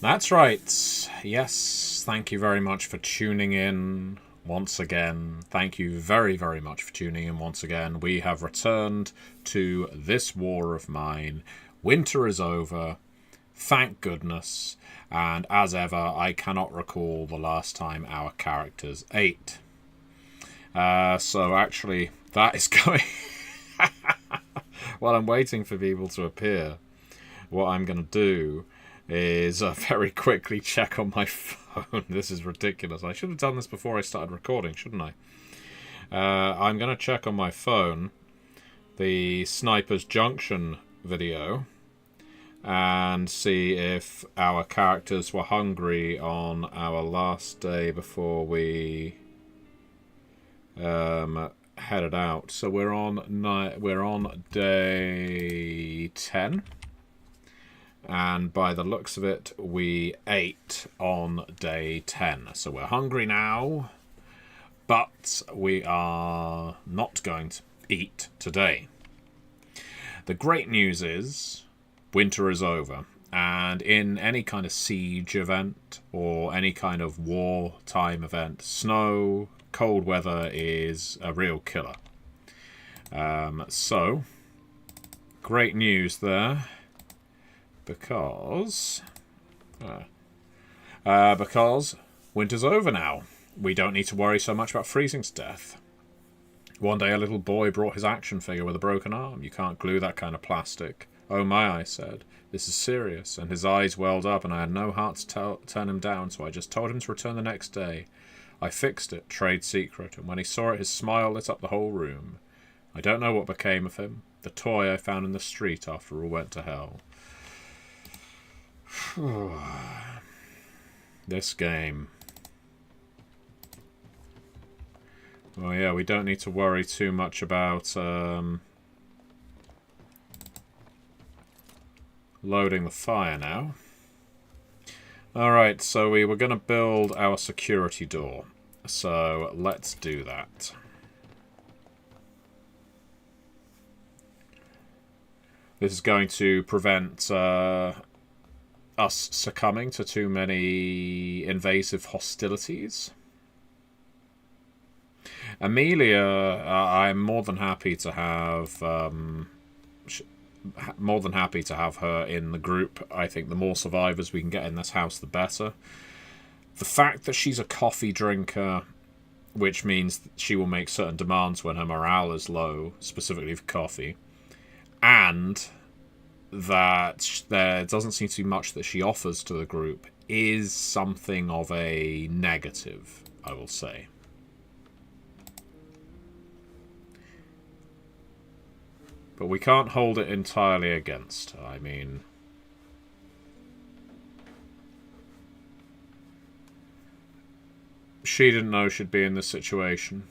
That's right. Yes, thank you very much for tuning in once again. Thank you very, very much for tuning in once again. We have returned to this war of mine. Winter is over. Thank goodness. And as ever, I cannot recall the last time our characters ate. So actually, that is going... While I'm waiting for people to appear, what I'm going to do is very quickly check on my phone. This is ridiculous. I should have done this before I started recording, shouldn't I? I'm going to check on my phone the Sniper's Junction video and see if our characters were hungry on our last day before we headed out. So we're on day 10. And by the looks of it, we ate on day 10. So we're hungry now, but we are not going to eat today. The great news is winter is over. And in any kind of siege event or any kind of wartime event, snow, cold weather is a real killer. So, great news there. Because winter's over now. We don't need to worry so much about freezing to death. One day a little boy brought his action figure with a broken arm. You can't glue that kind of plastic. Oh my, I said. This is serious. And his eyes welled up and I had no heart to turn him down, so I just told him to return the next day. I fixed it, trade secret, and when he saw it his smile lit up the whole room. I don't know what became of him. The toy I found in the street after all went to hell. This game. Oh yeah, we don't need to worry too much about loading the fire now. Alright, so we were going to build our security door. So let's do that. This is going to prevent us succumbing to too many invasive hostilities. Amelia, I'm more than happy to have her in the group. I think the more survivors we can get in this house, the better. The fact that she's a coffee drinker, which means that she will make certain demands when her morale is low, specifically for coffee, and that there doesn't seem to be much that she offers to the group is something of a negative, I will say. But we can't hold it entirely against her. I mean, she didn't know she'd be in this situation.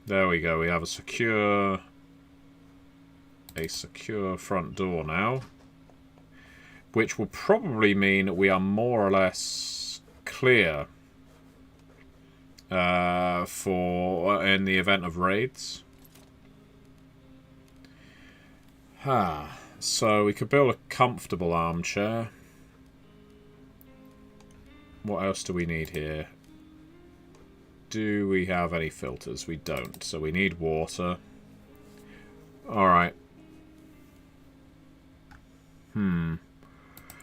There we go. We have a secure front door now, which will probably mean we are more or less clear for in the event of raids. So we could build a comfortable armchair. What else do we need here? Do we have any filters? We don't, so we need water. Alright.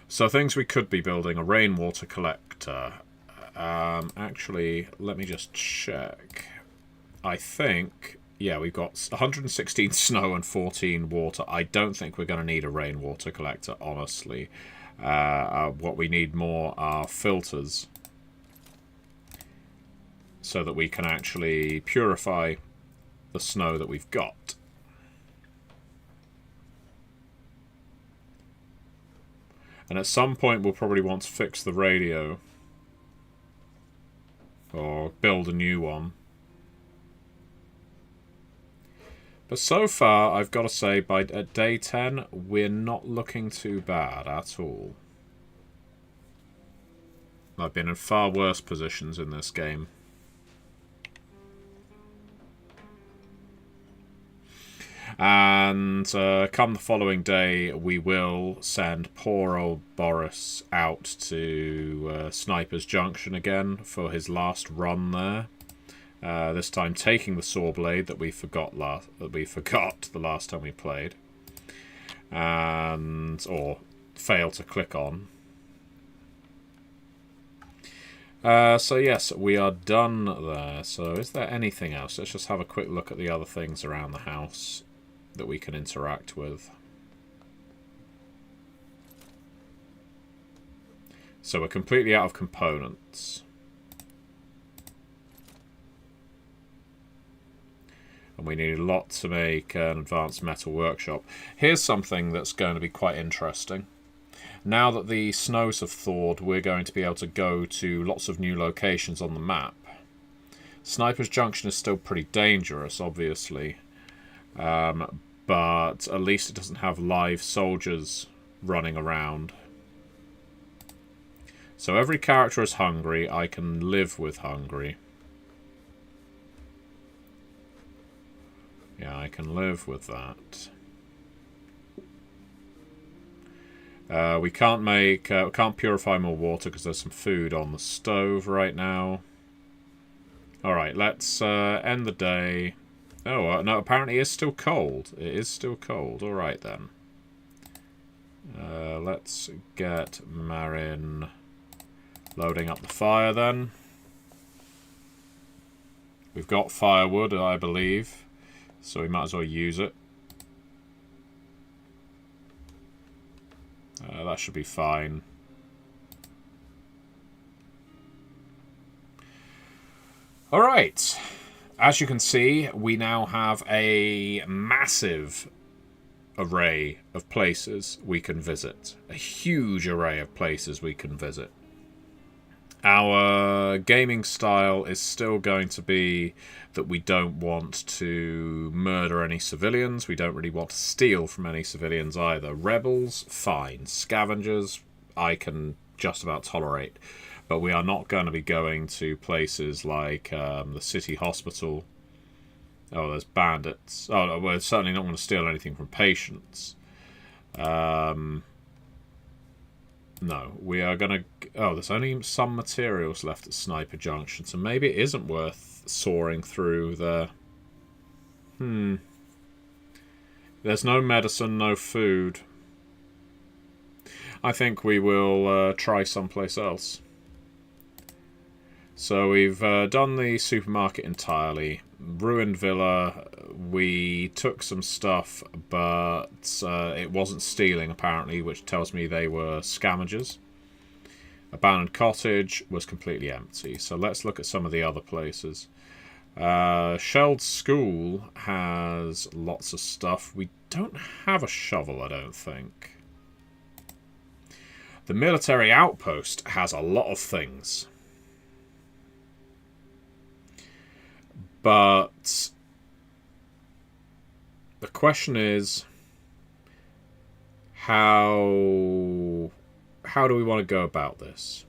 So things we could be building: a rainwater collector. Actually, let me just check. I think, yeah, we've got 116 snow and 14 water. I don't think we're going to need a rainwater collector, honestly. What we need more are filters, so that we can actually purify the snow that we've got. And at some point we'll probably want to fix the radio. Or build a new one. But so far, I've got to say, at day 10, we're not looking too bad at all. I've been in far worse positions in this game. And come the following day, we will send poor old Boris out to Sniper's Junction again for his last run there. This time taking the saw blade that we forgot the last time we played, or failed to click on. So yes, we are done there. So is there anything else? Let's just have a quick look at the other things around the house that we can interact with. So we're completely out of components. And we need a lot to make an advanced metal workshop. Here's something that's going to be quite interesting. Now that the snows have thawed, we're going to be able to go to lots of new locations on the map. Sniper's Junction is still pretty dangerous, obviously. But at least it doesn't have live soldiers running around. So every character is hungry. I can live with hungry. Yeah, I can live with that. We can't purify more water because there's some food on the stove right now. Alright, let's end the day. Oh, no, apparently it's still cold. It is still cold. Alright then. Let's get Marin loading up the fire then. We've got firewood, I believe, so we might as well use it. That should be fine. Alright. As you can see, we now have a massive array of places we can visit. A huge array of places we can visit. Our gaming style is still going to be that we don't want to murder any civilians. We don't really want to steal from any civilians either. Rebels, fine. Scavengers, I can just about tolerate. But we are not going to be going to places like the city hospital. Oh, there's bandits. Oh, no, we're certainly not going to steal anything from patients. No, we are going to... Oh, there's only some materials left at Sniper Junction, so maybe it isn't worth soaring through there. There's no medicine, no food. I think we will try someplace else. So we've done the supermarket entirely. Ruined villa, we took some stuff, but it wasn't stealing apparently, which tells me they were scavengers. Abandoned cottage was completely empty. So let's look at some of the other places. Shelled school has lots of stuff. We don't have a shovel, I don't think. The military outpost has a lot of things. But the question is, how do we want to go about this?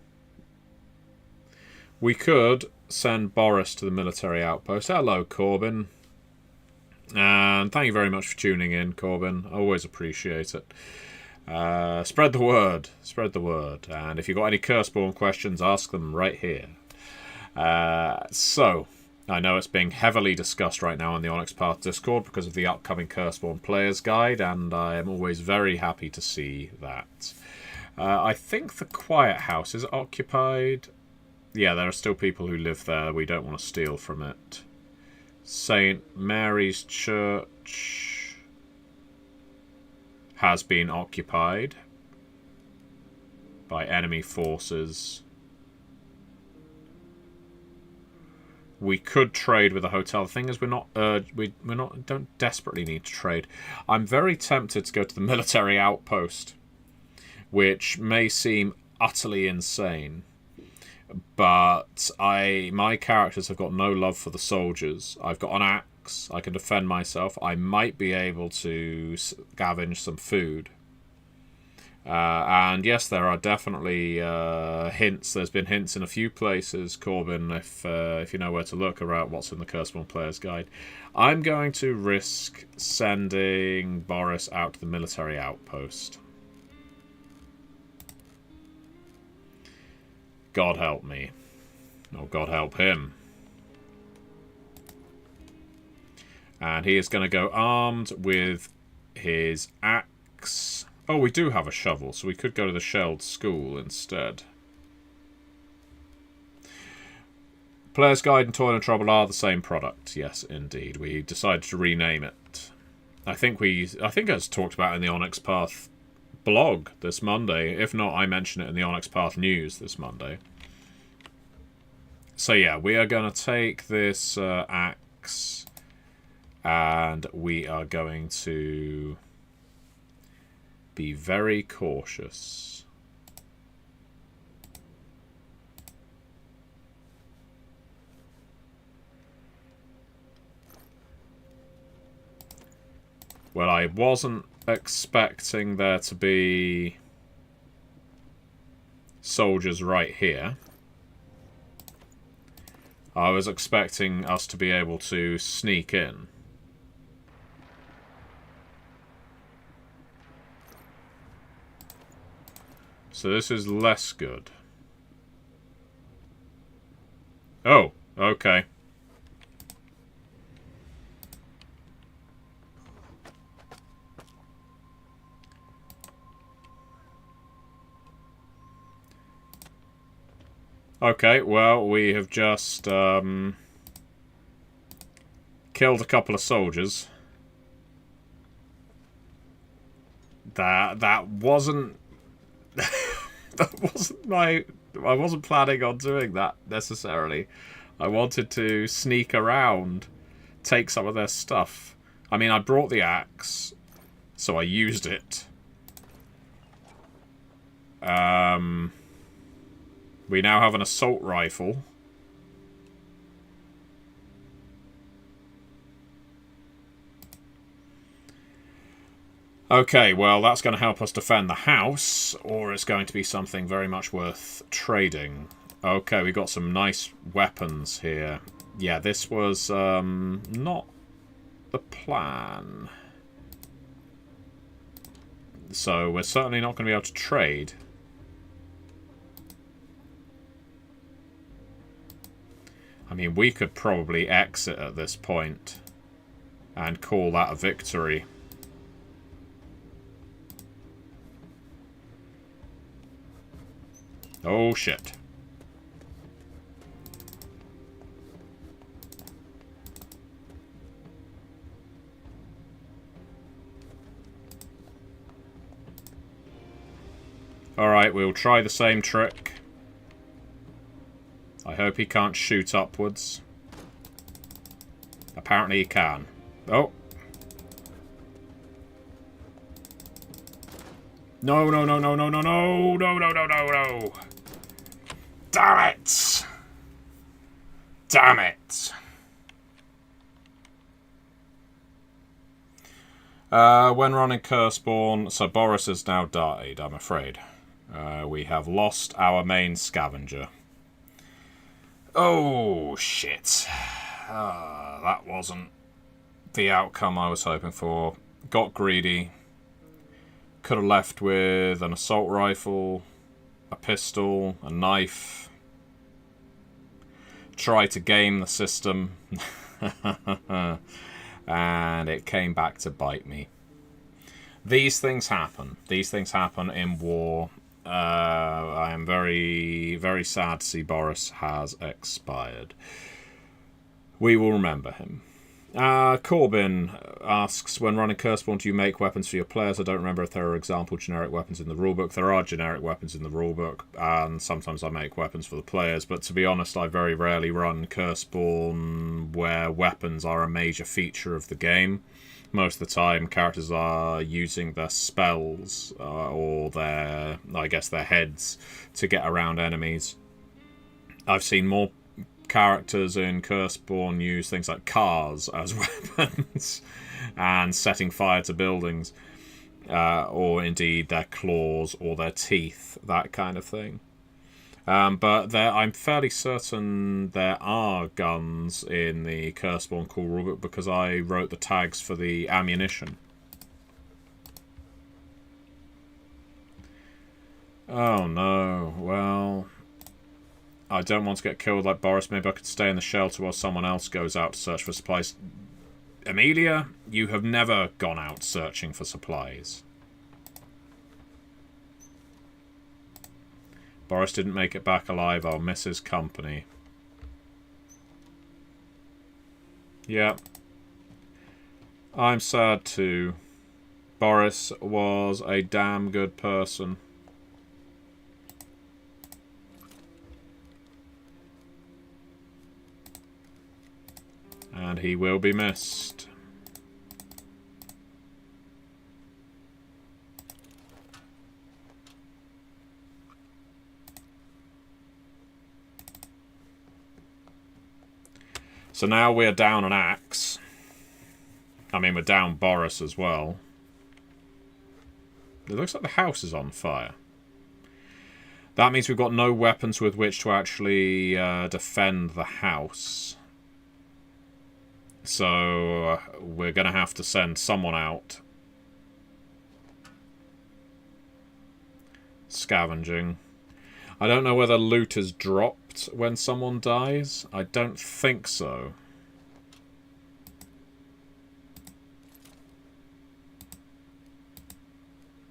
We could send Boris to the military outpost. Hello, Corbin. And thank you very much for tuning in, Corbin. I always appreciate it. Spread the word. Spread the word. And if you've got any Curseborn questions, ask them right here. So... I know it's being heavily discussed right now on the Onyx Path Discord because of the upcoming Curseborn Players Guide, and I am always very happy to see that. I think the Quiet House is occupied. Yeah, there are still people who live there. We don't want to steal from it. St. Mary's Church has been occupied by enemy forces. We could trade with a hotel. The thing is, don't desperately need to trade. I'm very tempted to go to the military outpost, which may seem utterly insane, but my characters have got no love for the soldiers. I've got an axe. I can defend myself. I might be able to scavenge some food. And yes, there are definitely hints. There's been hints in a few places, Corbin, if you know where to look around what's in the Curseborn Player's Guide. I'm going to risk sending Boris out to the military outpost. God help me. Or God help him. And he is going to go armed with his axe. Oh, we do have a shovel, so we could go to the Shelled School instead. Player's Guide and Toil and Trouble are the same product. Yes, indeed. We decided to rename it. I think it's talked about in the Onyx Path blog this Monday. If not, I mention it in the Onyx Path news this Monday. So yeah, we are going to take this axe and we are going to be very cautious. Well, I wasn't expecting there to be soldiers right here. I was expecting us to be able to sneak in. So this is less good. Oh, okay. Okay, well, we have just killed a couple of soldiers. That wasn't that wasn't my... I wasn't planning on doing that necessarily. I wanted to sneak around, take some of their stuff. I mean, I brought the axe, so I used it. We now have an assault rifle. Okay, well, that's going to help us defend the house, or it's going to be something very much worth trading. Okay, we got some nice weapons here. Yeah, this was not the plan. So we're certainly not going to be able to trade. I mean, we could probably exit at this point and call that a victory. Oh, shit. Alright, we'll try the same trick. I hope he can't shoot upwards. Apparently he can. Oh. No, no, no, no, no, no, no, no, no, no, no, no. Damn it! Damn it! When running Curseborn, so Boris has now died, I'm afraid. We have lost our main scavenger. Oh, shit. That wasn't the outcome I was hoping for. Got greedy. Could have left with an assault rifle, a pistol, a knife. Try to game the system. And it came back to bite me. These things happen. These things happen in war. I am very, very sad to see Boris has expired. We will remember him. Corbin asks, when running Curseborn, do you make weapons for your players? I don't remember if there are example generic weapons in the rulebook. There are generic weapons in the rulebook, and sometimes I make weapons for the players, but to be honest, I very rarely run Curseborn where weapons are a major feature of the game. Most of the time, characters are using their spells or their, I guess, their heads to get around enemies. I've seen more characters in Curseborn use things like cars as weapons and setting fire to buildings. or indeed their claws or their teeth, that kind of thing. But I'm fairly certain there are guns in the Curseborn Core rulebook because I wrote the tags for the ammunition. Oh no, well, I don't want to get killed like Boris. Maybe I could stay in the shelter while someone else goes out to search for supplies. Amelia, you have never gone out searching for supplies. Boris didn't make it back alive. I'll miss his company. Yeah. I'm sad too. Boris was a damn good person. And he will be missed. So now we're down an axe. I mean, we're down Boris as well. It looks like the house is on fire. That means we've got no weapons with which to actually defend the house. So we're going to have to send someone out. Scavenging. I don't know whether loot is dropped when someone dies. I don't think so.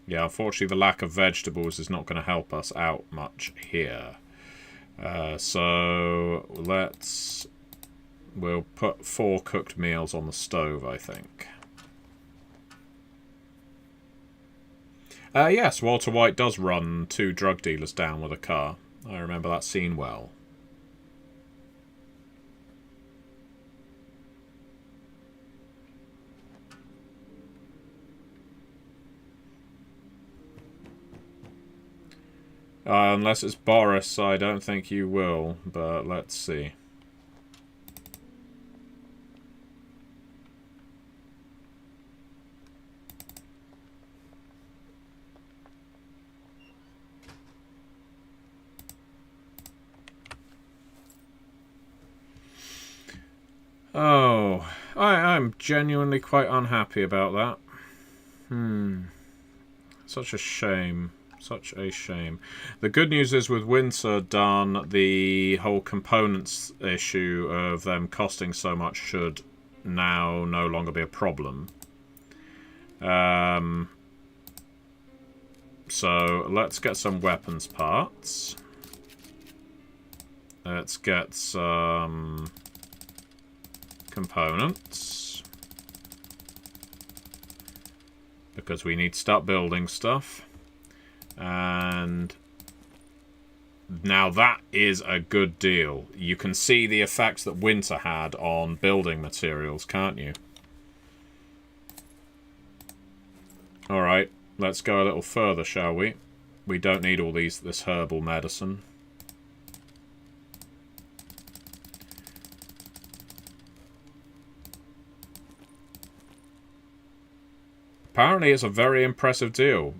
Yeah, unfortunately the lack of vegetables is not going to help us out much here. So we'll put 4 cooked meals on the stove, I think. Yes, Walter White does run 2 drug dealers down with a car. I remember that scene well. Unless it's Boris, I don't think you will, but let's see. Oh, I'm genuinely quite unhappy about that. Such a shame. Such a shame. The good news is with winter done, the whole components issue of them costing so much should now no longer be a problem. So let's get some weapons parts. Let's get some components. Because we need to start building stuff. And now that is a good deal. You can see the effects that winter had on building materials, can't you? Alright, let's go a little further, shall we? We don't need all this herbal medicine. Apparently it's a very impressive deal.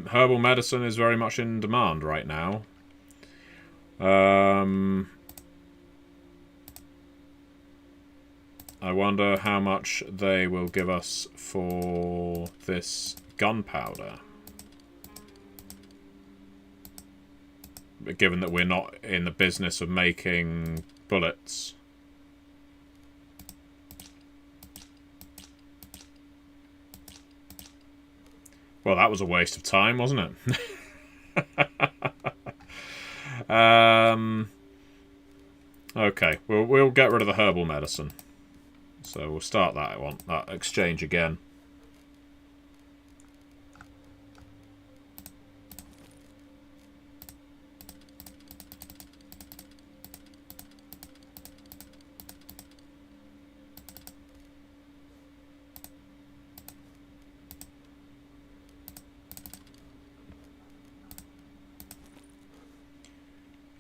Herbal medicine is very much in demand right now. I wonder how much they will give us for this gunpowder. Given that we're not in the business of making bullets. Well, that was a waste of time, wasn't it? Okay, we'll get rid of the herbal medicine. So we'll start that exchange again.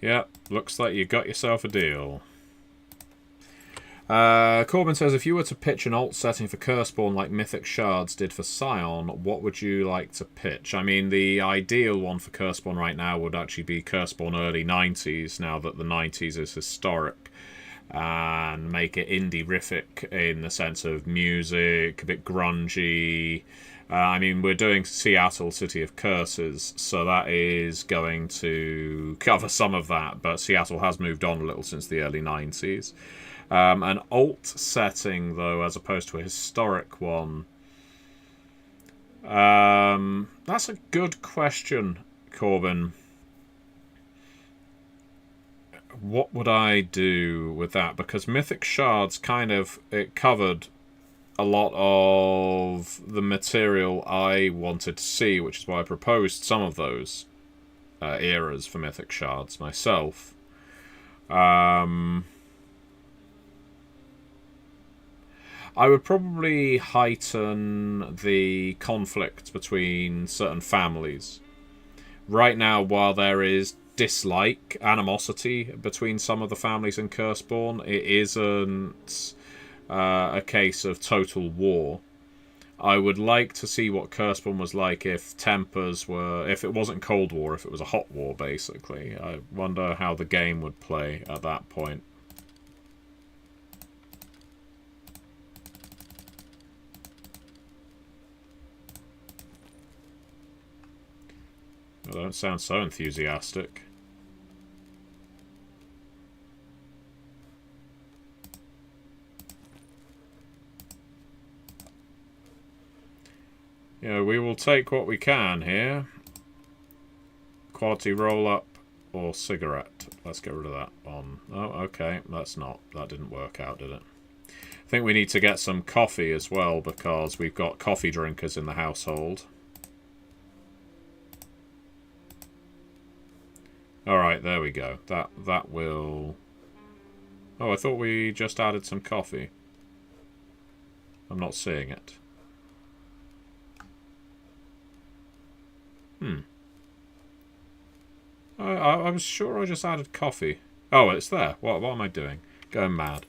Yeah, looks like you got yourself a deal. Corbin says, if you were to pitch an alt setting for Curseborn like Mythic Shards did for Scion, what would you like to pitch? I mean, the ideal one for Curseborn right now would actually be Curseborn early 90s, now that the 90s is historic, and make it indie-rific in the sense of music, a bit grungy. I mean, we're doing Seattle, City of Curses, so that is going to cover some of that, but Seattle has moved on a little since the early 90s. An alt setting, though, as opposed to a historic one. That's a good question, Corbin. What would I do with that? Because Mythic Shards it covered a lot of the material I wanted to see, which is why I proposed some of those eras for Mythic Shards myself. I would probably heighten the conflict between certain families. Right now, while there is dislike, animosity between some of the families in Curseborn, it isn't a case of total war. I would like to see what Curseborn was like if tempers were... if it wasn't Cold War, if it was a hot war, basically. I wonder how the game would play at that point. I don't sound so enthusiastic. Yeah, we will take what we can here. Quality roll-up or cigarette. Let's get rid of that one. Oh, okay. That didn't work out, did it? I think we need to get some coffee as well, because we've got coffee drinkers in the household. Alright, there we go. That will... Oh, I thought we just added some coffee. I'm not seeing it. I was sure I just added coffee. Oh, it's there. What am I doing? Going mad.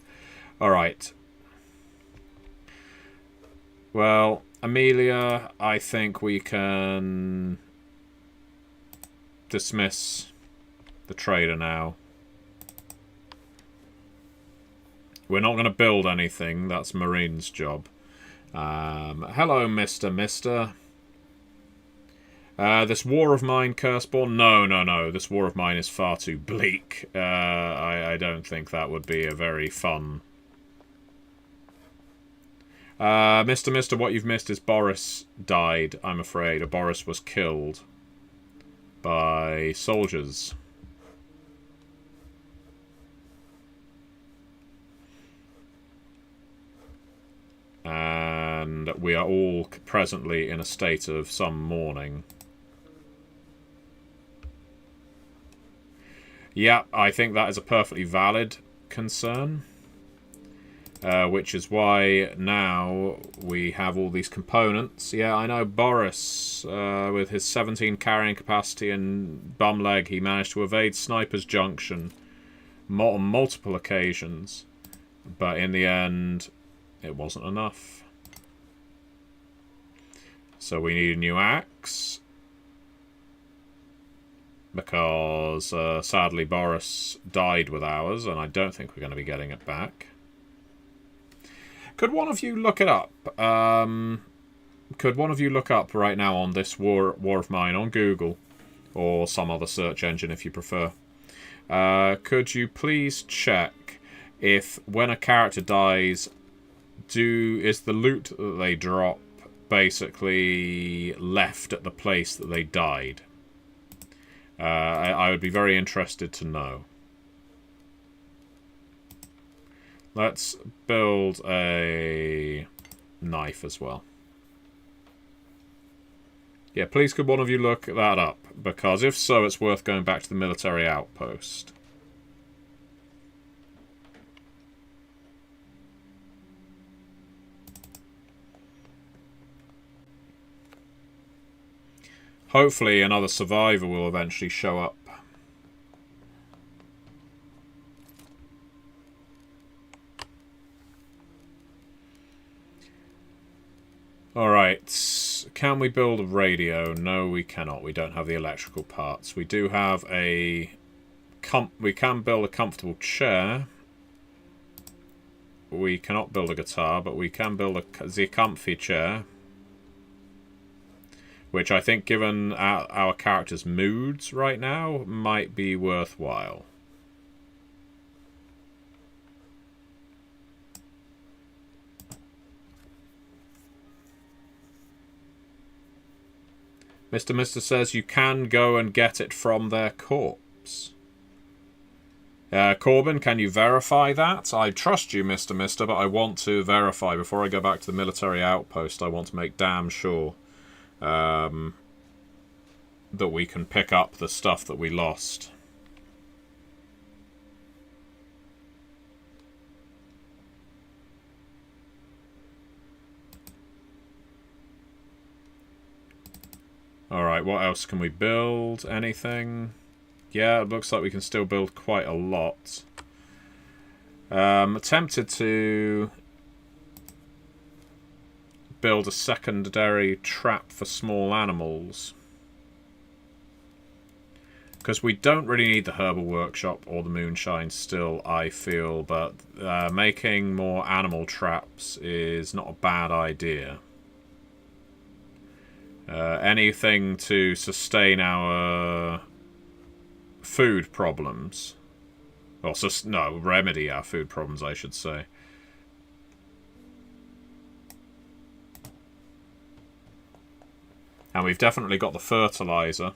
Alright. Well, Amelia, I think we can dismiss the trader now. We're not going to build anything. That's Marine's job. Hello, Mister. This war of mine, Curseborn? No. This war of mine is far too bleak. I don't think that would be a very fun... Mister, what you've missed is Boris died, I'm afraid. Or Boris was killed by soldiers. And we are all presently in a state of some mourning. Yeah, I think that is a perfectly valid concern. Which is why now we have all these components. Yeah, I know Boris, with his 17 carrying capacity and bum leg, he managed to evade Sniper's Junction on multiple occasions. But in the end, it wasn't enough. So we need a new axe. Because, sadly, Boris died with ours, and I don't think we're going to be getting it back. Could one of you look it up? Could one of you look up right now on this war of mine on Google, or some other search engine if you prefer? Could you please check if when a character dies, is the loot that they drop basically left at the place that they died? I would be very interested to know. Let's build a knife as well. Yeah, please could one of you look that up, because if so, it's worth going back to the military outpost. Hopefully another survivor will eventually show up. Alright, can we build a radio? No, we cannot. We don't have the electrical parts. We do have a... we can build a comfortable chair. We cannot build a guitar, but we can build the comfy chair. Which I think, given our character's moods right now, might be worthwhile. Mr. Mister says you can go and get it from their corpse. Corbin, can you verify that? I trust you, Mr. Mister, but I want to verify before I go back to the military outpost. I want to make damn sure that we can pick up the stuff that we lost. Alright, what else can we build? Anything? Yeah, it looks like we can still build quite a lot. Attempted to build a secondary trap for small animals. Because we don't really need the herbal workshop or the moonshine still, I feel. But making more animal traps is not a bad idea. Anything to sustain our food problems. Well, no, remedy our food problems, I should say. And we've definitely got the fertilizer.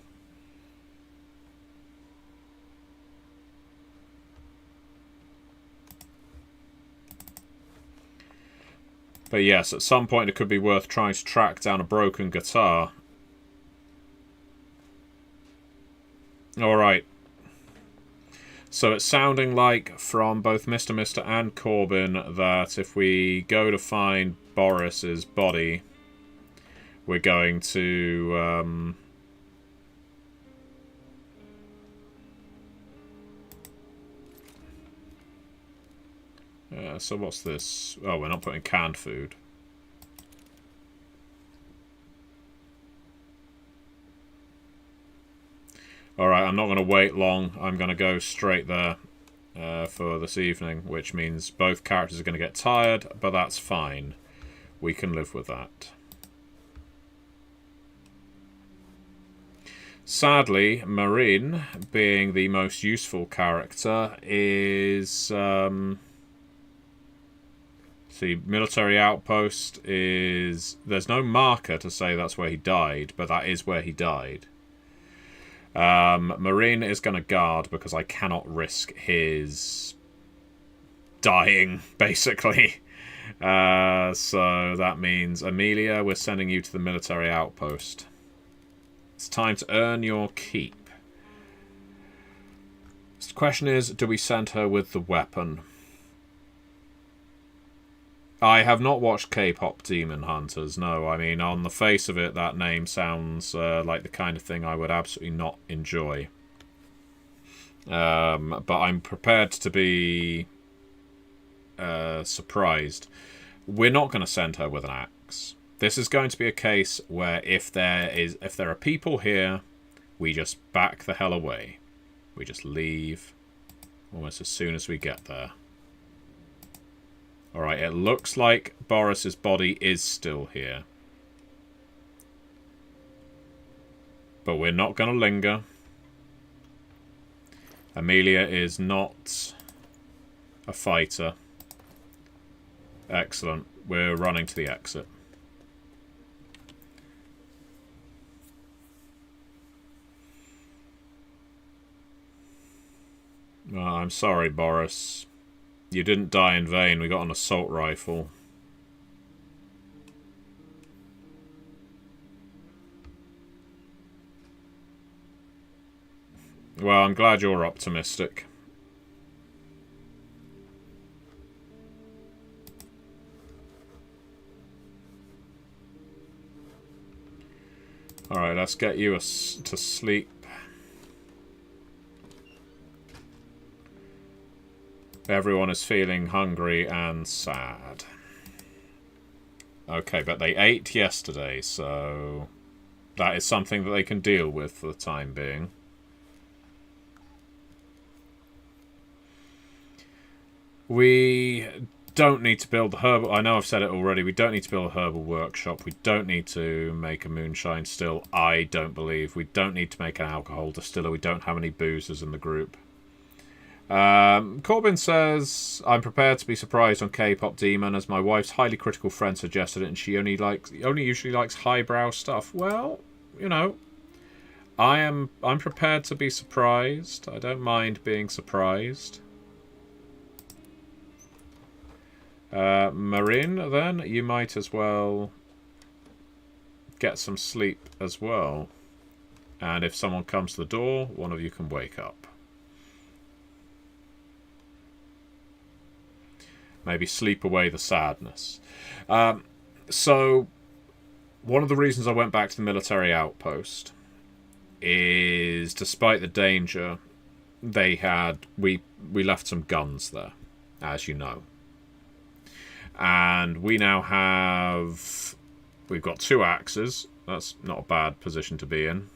But yes, at some point it could be worth trying to track down a broken guitar. Alright. So it's sounding like from both Mr. Mister and Corbin that if we go to find Boris's body, we're going to... so what's this? Oh, we're not putting canned food. Alright, I'm not going to wait long. I'm going to go straight there for this evening, which means both characters are going to get tired, but that's fine. We can live with that. Sadly, Marin, being the most useful character, is... see, military outpost is... There's no marker to say that's where he died, but that is where he died. Marin is going to guard because I cannot risk his dying, basically. So that means, Amelia, we're sending you to the military outpost. It's time to earn your keep. The question is, do we send her with the weapon? I have not watched K-pop Demon Hunters, no. I mean, on the face of it, that name sounds like the kind of thing I would absolutely not enjoy. But I'm prepared to be surprised. We're not going to send her with an axe. This is going to be a case where if there are people here, we just back the hell away. We just leave almost as soon as we get there. Alright, it looks like Boris's body is still here. But we're not going to linger. Amelia is not a fighter. Excellent. We're running to the exit. Oh, I'm sorry, Boris. You didn't die in vain. We got an assault rifle. Well, I'm glad you're optimistic. Alright, let's get you to sleep. Everyone is feeling hungry and sad. Okay, but they ate yesterday, so that is something that they can deal with for the time being. We don't need to build the herbal... I know I've said it already. We don't need to build a herbal workshop. We don't need to make a moonshine still. I don't believe. We don't need to make an alcohol distiller. We don't have any boozers in the group. Corbin says, I'm prepared to be surprised on K-pop Demon as my wife's highly critical friend suggested it and she only usually likes highbrow stuff. Well, you know, I'm prepared to be surprised. I don't mind being surprised. Marin, then, you might as well get some sleep as well. And if someone comes to the door, one of you can wake up. Maybe sleep away the sadness. So, one of the reasons I went back to the military outpost is, despite the danger, we left some guns there, as you know. And we now have... We've got 2 axes. That's not a bad position to be in.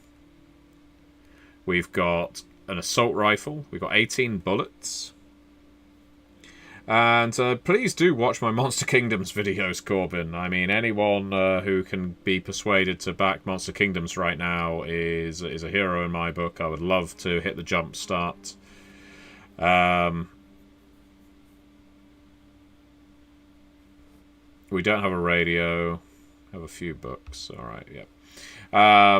We've got an assault rifle. We've got 18 bullets. And please do watch my Monster Kingdoms videos, Corbin. I mean, anyone who can be persuaded to back Monster Kingdoms right now is a hero in my book. I would love to hit the jump start. We don't have a radio. Have a few books. Alright, yeah.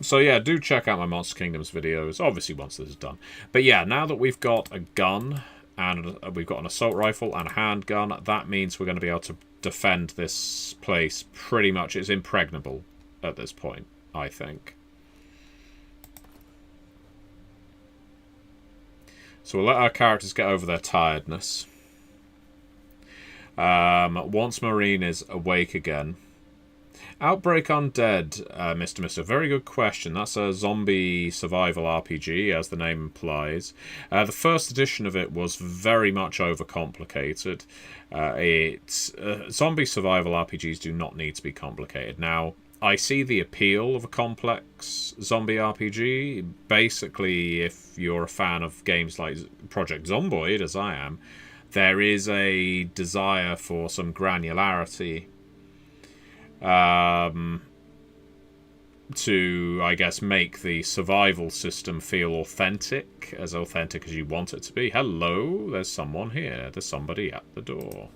So yeah, do check out my Monster Kingdoms videos. Obviously once this is done. But yeah, now that we've got a gun, and we've got an assault rifle and a handgun, that means we're going to be able to defend this place pretty much. It's impregnable at this point, I think. So we'll let our characters get over their tiredness. Once Marine is awake again. Outbreak Undead, Mr. Mister. Very good question. That's a zombie survival RPG, as the name implies. The first edition of it was very much overcomplicated. Zombie survival RPGs do not need to be complicated. Now, I see the appeal of a complex zombie RPG. Basically, if you're a fan of games like Project Zomboid, as I am, there is a desire for some granularity to, I guess, make the survival system feel authentic as you want it to be. Hello, there's someone here. There's somebody at the door.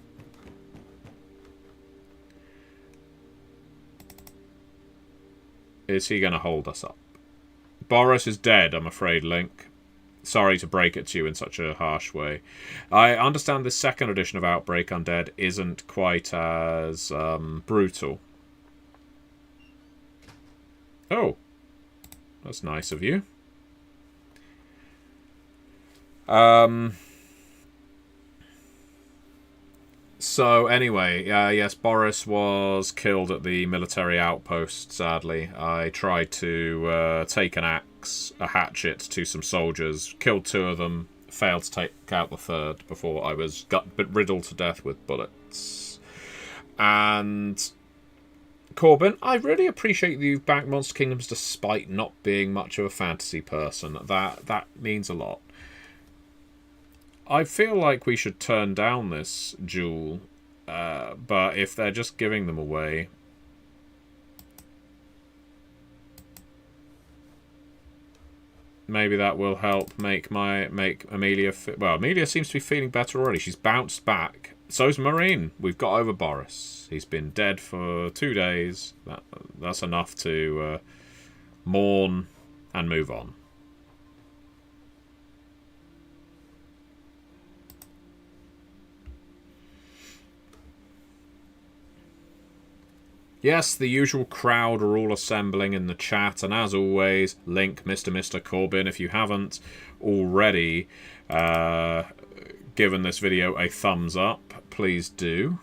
Is he going to hold us up? Boris is dead, I'm afraid, Link. Sorry to break it to you in such a harsh way. I understand the second edition of Outbreak Undead isn't quite as brutal. Oh, that's nice of you. So anyway, yes, Boris was killed at the military outpost, sadly. I tried to take an axe, a hatchet, to some soldiers, killed 2 of them, failed to take out the 3rd before I was riddled to death with bullets. And Corbin, I really appreciate that you've backed Monster Kingdoms despite not being much of a fantasy person. That means a lot. I feel like we should turn down this jewel, but if they're just giving them away... Maybe that will help make Amelia... Well, Amelia seems to be feeling better already. She's bounced back. So's Marine. We've got over Boris. He's been dead for 2 days. That's enough to mourn and move on. Yes, the usual crowd are all assembling in the chat, and as always, Link, Mr. Corbin, if you haven't already given this video a thumbs up, please do.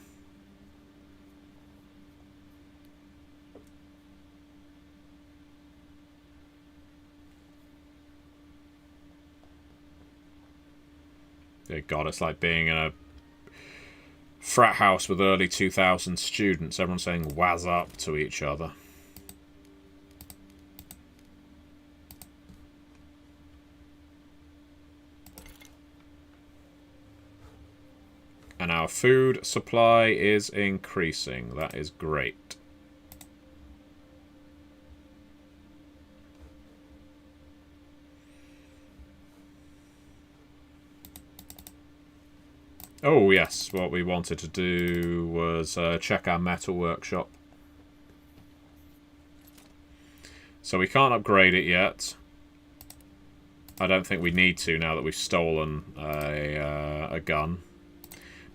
Dear God, it's like being in a frat house with early 2000 students. Everyone saying "waz up" to each other. And our food supply is increasing. That is great. Oh, yes. What we wanted to do was check our metal workshop. So we can't upgrade it yet. I don't think we need to now that we've stolen a gun.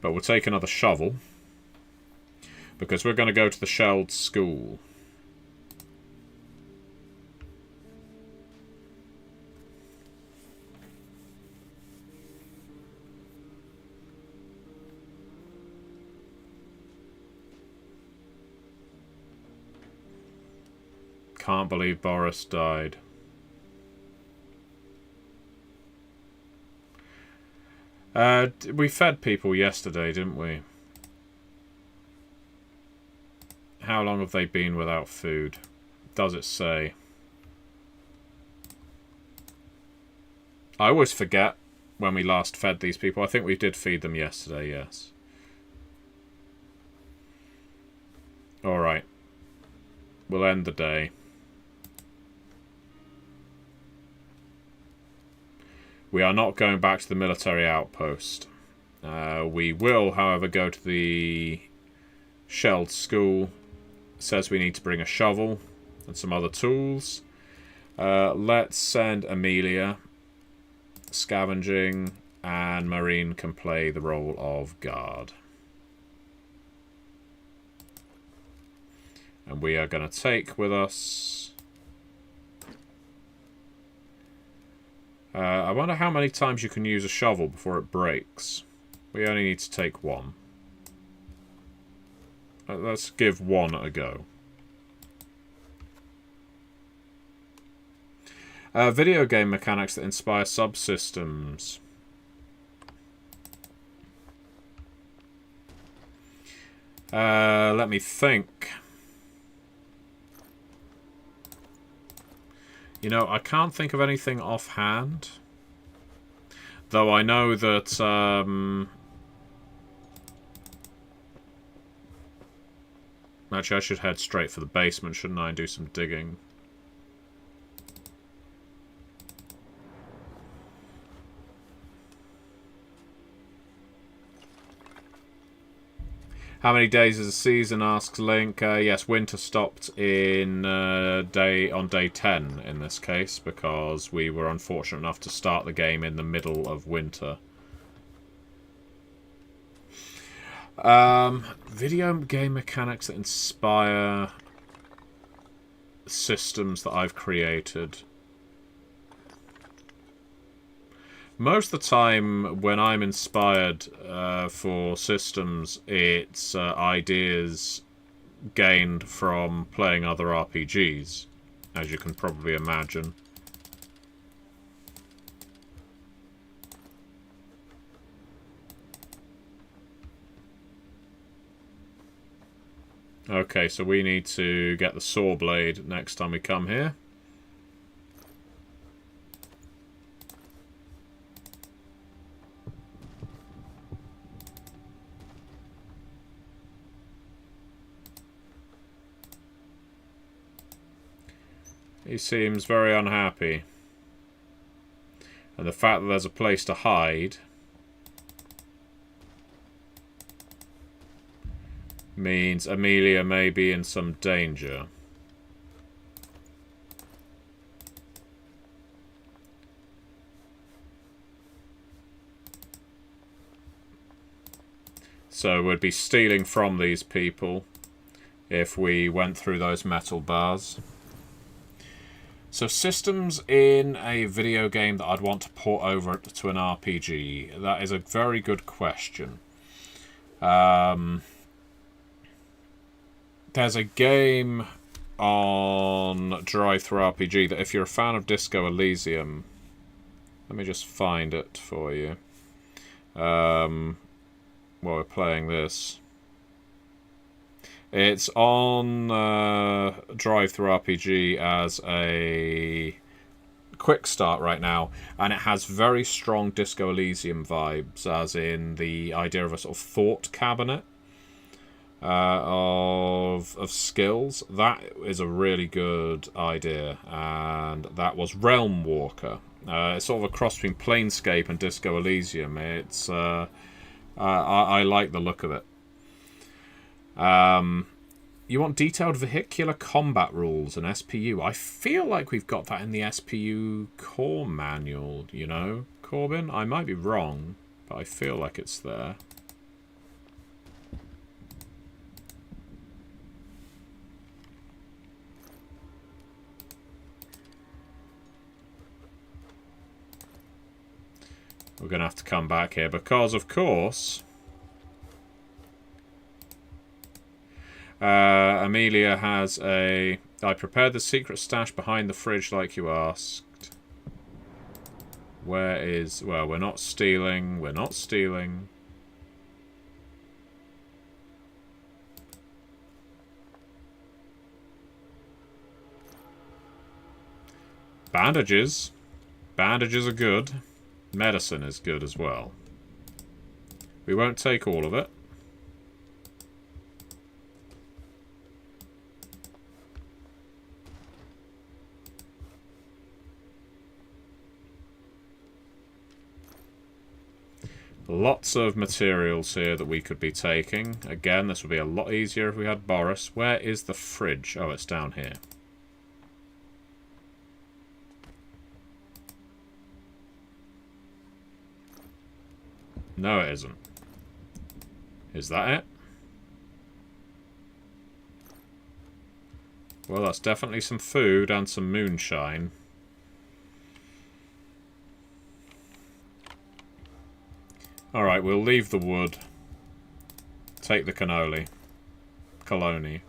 But we'll take another shovel. Because we're going to go to the shelled school. Can't believe Boris died. We fed people yesterday, didn't we? How long have they been without food? Does it say? I always forget when we last fed these people. I think we did feed them yesterday, yes. Alright. We'll end the day. We are not going back to the military outpost. We will, however, go to the shelled school. It says we need to bring a shovel and some other tools. Let's send Amelia scavenging, and Marine can play the role of guard. And we are going to take with us... I wonder how many times you can use a shovel before it breaks. We only need to take one. Let's give one a go. Video game mechanics that inspire subsystems. Let me think. You know, I can't think of anything offhand. Though I know that... Actually, I should head straight for the basement, shouldn't I, and do some digging. How many days is a season, asks Link. Yes, winter stopped on day 10 in this case, because we were unfortunate enough to start the game in the middle of winter. Video game mechanics that inspire systems that I've created. Most of the time, when I'm inspired for systems, it's ideas gained from playing other RPGs, as you can probably imagine. Okay, so we need to get the saw blade next time we come here. He seems very unhappy. And the fact that there's a place to hide means Amelia may be in some danger. So we'd be stealing from these people if we went through those metal bars. So systems in a video game that I'd want to port over to an RPG. That is a very good question. There's a game on Drive-Thru RPG that if you're a fan of Disco Elysium... Let me just find it for you. while we're playing this. It's on Drive-Thru RPG as a quick start right now, and it has very strong Disco Elysium vibes, as in the idea of a sort of thought cabinet of skills. That is a really good idea, and that was Realm Walker. It's sort of a cross between Planescape and Disco Elysium. It's I like the look of it. You want detailed vehicular combat rules and SPU. I feel like we've got that in the SPU core manual, you know, Corbin? I might be wrong, but I feel like it's there. We're going to have to come back here because, of course, Amelia has a... I prepared the secret stash behind the fridge like you asked. Where is... Well, we're not stealing. We're not stealing. Bandages. Bandages are good. Medicine is good as well. We won't take all of it. Lots of materials here that we could be taking. Again, this would be a lot easier if we had Boris. Where is the fridge? Oh, it's down here. No, it isn't. Is that it? Well, that's definitely some food and some moonshine. Alright, we'll leave the wood. Take the cannoli. Cannoli.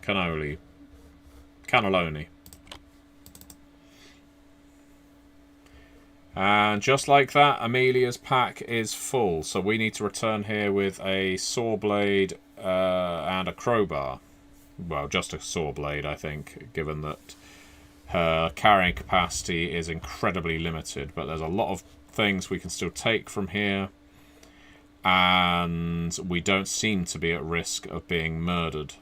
And just like that, Amelia's pack is full. So we need to return here with a saw blade and a crowbar. Well, just a saw blade, I think, given that her carrying capacity is incredibly limited. But there's a lot of things we can still take from here. And we don't seem to be at risk of being murdered.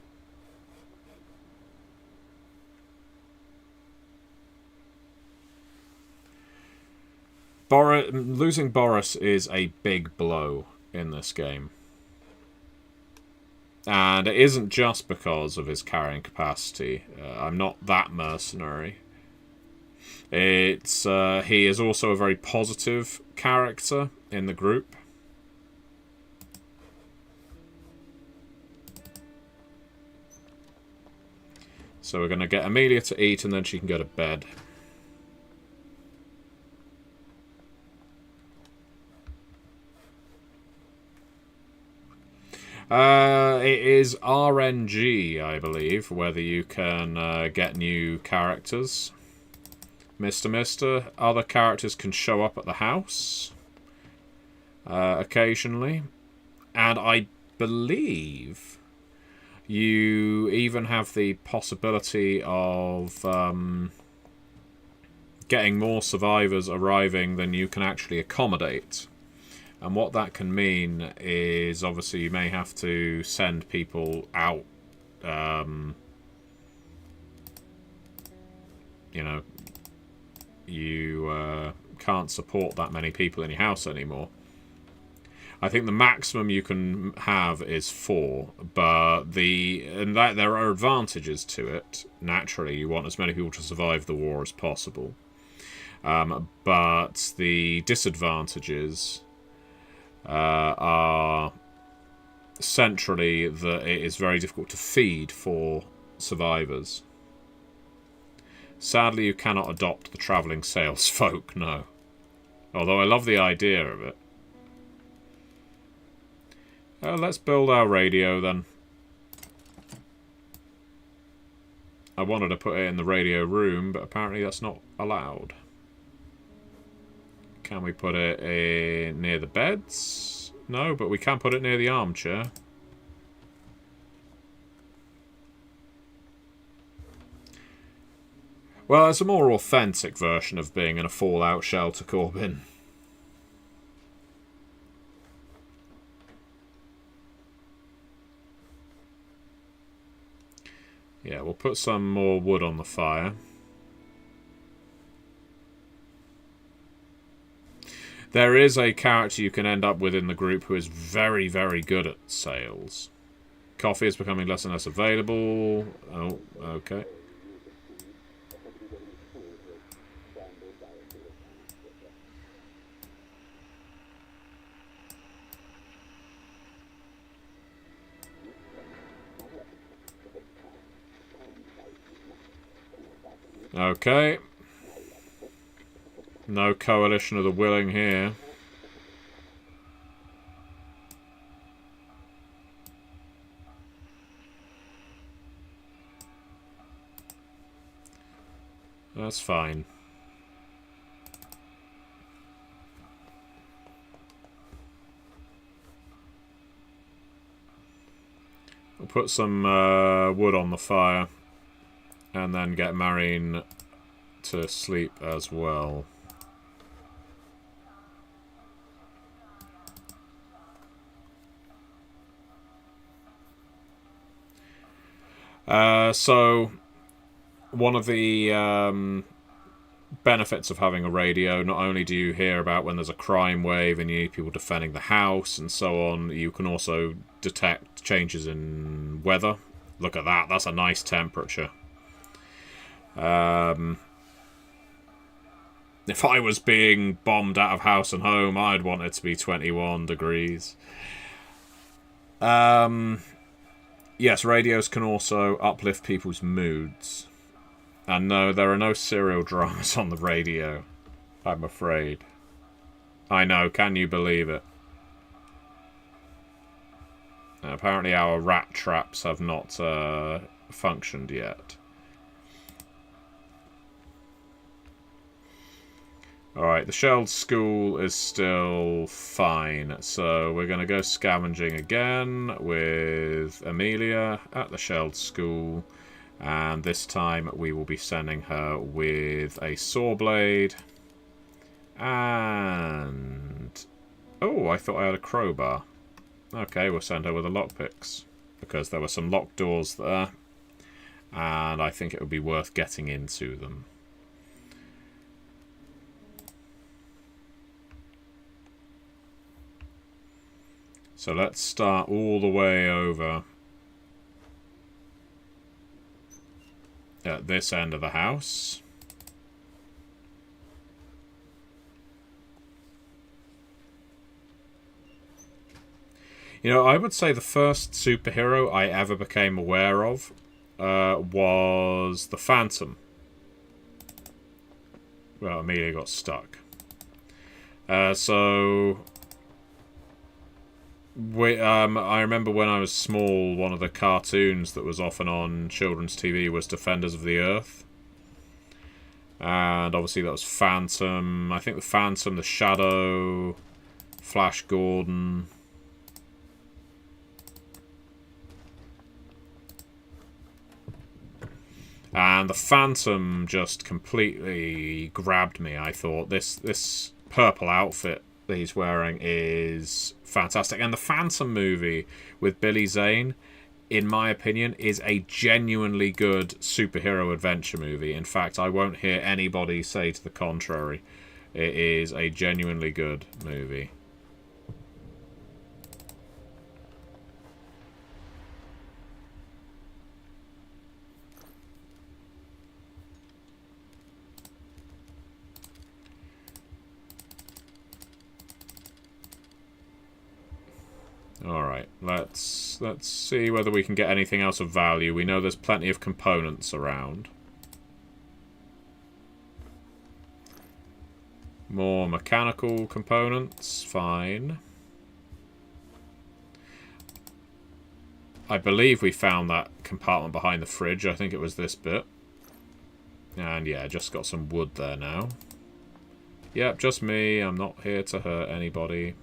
Losing Boris is a big blow in this game. And it isn't just because of his carrying capacity. I'm not that mercenary. It's he is also a very positive character in the group. So we're going to get Amelia to eat and then she can go to bed. It is RNG, I believe, whether you can get new characters. Mr. Other characters can show up at the house occasionally. And I believe you even have the possibility of getting more survivors arriving than you can actually accommodate. And what that can mean is, obviously, you may have to send people out. You know, you can't support that many people in your house anymore. I think the maximum you can have is 4, but there are advantages to it. Naturally, you want as many people to survive the war as possible. But the disadvantages are centrally that it is very difficult to feed for survivors. Sadly, you cannot adopt the travelling sales folk, no. Although I love the idea of it. Let's build our radio then. I wanted to put it in the radio room, but apparently that's not allowed. Can we put it near the beds? No, but we can put it near the armchair. Well, it's a more authentic version of being in a Fallout shelter, Corbin. Yeah, we'll put some more wood on the fire. There is a character you can end up with in the group who is very, very good at sales. Coffee is becoming less and less available. Oh, okay. Okay. No coalition of the willing here. That's fine. We'll put some wood on the fire. And then get Marine to sleep as well. So, one of the benefits of having a radio, not only do you hear about when there's a crime wave and you need people defending the house and so on, you can also detect changes in weather. Look at that, that's a nice temperature. If I was being bombed out of house and home, I'd want it to be 21 degrees. Yes, radios can also uplift people's moods. And no, there are no serial dramas on the radio, I'm afraid. I know, can you believe it? Apparently our rat traps have not functioned yet. Alright, the shelled school is still fine, so we're going to go scavenging again with Amelia at the shelled school, and this time we will be sending her with a saw blade, and... oh, I thought I had a crowbar. Okay, we'll send her with a lockpicks, because there were some locked doors there, and I think it would be worth getting into them. So let's start all the way over at this end of the house. You know, I would say the first superhero I ever became aware of was the Phantom. Well, Amelia got stuck. I remember when I was small, one of the cartoons that was often on children's TV was Defenders of the Earth. And obviously that was Phantom. I think the Phantom, the Shadow, Flash Gordon. And the Phantom just completely grabbed me. I thought this purple outfit that he's wearing is fantastic. And the Phantom movie with Billy Zane, in my opinion, is a genuinely good superhero adventure movie. In fact, I won't hear anybody say to the contrary. It is a genuinely good movie. Alright, let's see whether we can get anything else of value. We know there's plenty of components around. More mechanical components, fine. I believe we found that compartment behind the fridge. I think it was this bit. And yeah, just got some wood there now. Yep, just me. I'm not here to hurt anybody.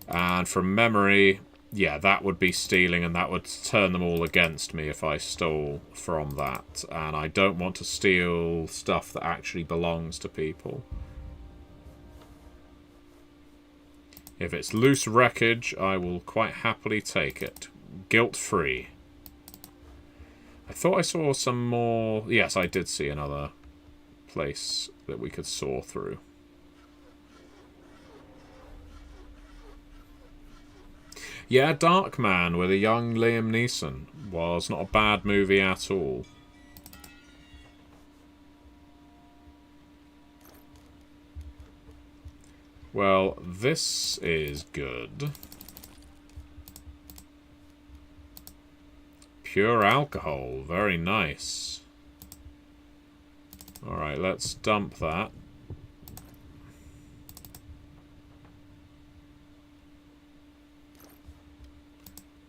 And from memory, yeah, that would be stealing, and that would turn them all against me if I stole from that. And I don't want to steal stuff that actually belongs to people. If it's loose wreckage, I will quite happily take it. Guilt-free. I thought I saw some more... Yes, I did see another place that we could saw through. Yeah, Darkman with a young Liam Neeson was not a bad movie at all. Well, this is good. Pure alcohol, very nice. Alright, let's dump that.